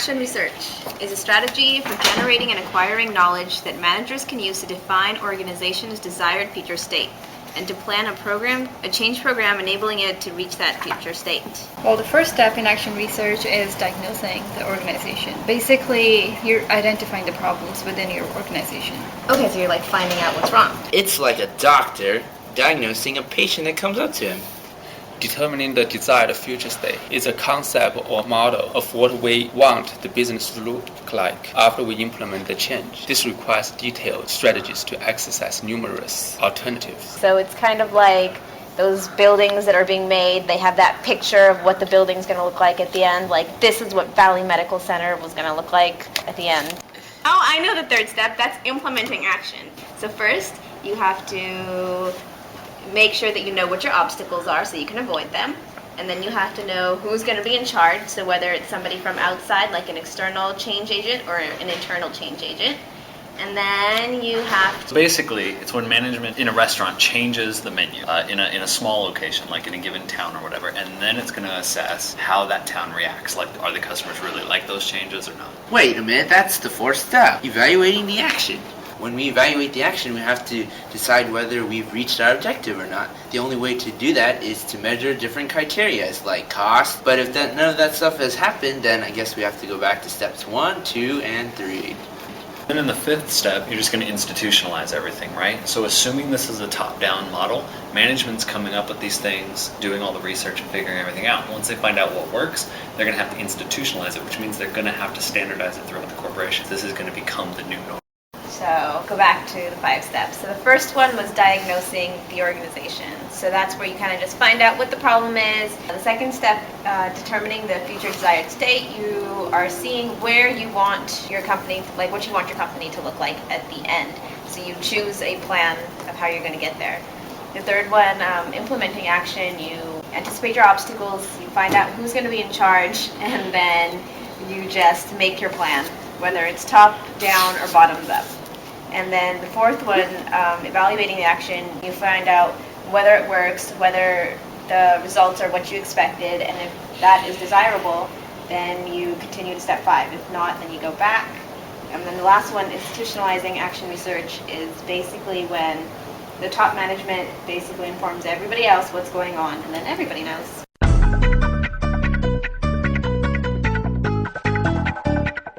Action research is a strategy for generating and acquiring knowledge that managers can use to define organization's desired future state and to plan a change program enabling it to reach that future state. Well, the first step in action research is diagnosing the organization. Basically, you're identifying the problems within your organization. Okay, so you're like finding out what's wrong. It's like a doctor diagnosing a patient that comes up to him. Determining the desired future state is a concept or model of what we want the business to look like after we implement the change. This requires detailed strategies to exercise numerous alternatives. So it's kind of like those buildings that are being made, they have that picture of what the building's going to look like at the end. Like, this is what Valley Medical Center was going to look like at the end. Oh, I know the third step. That's implementing action. So first, you have to make sure that you know what your obstacles are so you can avoid them. And then you have to know who's going to be in charge, so whether it's somebody from outside, like an external change agent, or an internal change agent. And then you have to... Basically, it's when management in a restaurant changes the menu in a small location, like in a given town or whatever, and then it's going to assess how that town reacts. Like, are the customers really like those changes or not? Wait a minute, that's the fourth step. Evaluating the action. When we evaluate the action, we have to decide whether we've reached our objective or not. The only way to do that is to measure different criteria, like cost. But if none of that stuff has happened, then I guess we have to go back to steps 1, 2, and 3. Then in the fifth step, you're just going to institutionalize everything, right? So assuming this is a top-down model, management's coming up with these things, doing all the research and figuring everything out. Once they find out what works, they're going to have to institutionalize it, which means they're going to have to standardize it throughout the corporation. This is going to become the new norm. So go back to the 5 steps. So the first one was diagnosing the organization. So that's where you kind of just find out what the problem is. The second step, determining the future desired state. You are seeing where you want your company, like what you want your company to look like at the end. So you choose a plan of how you're going to get there. The third one, implementing action. You anticipate your obstacles. You find out who's going to be in charge, and then you just make your plan, whether it's top down or bottoms up. And then the fourth one, evaluating the action, you find out whether it works, whether the results are what you expected, and if that is desirable, then you continue to step 5. If not, then you go back. And then the last one, institutionalizing action research, is basically when the top management basically informs everybody else what's going on, and then everybody knows.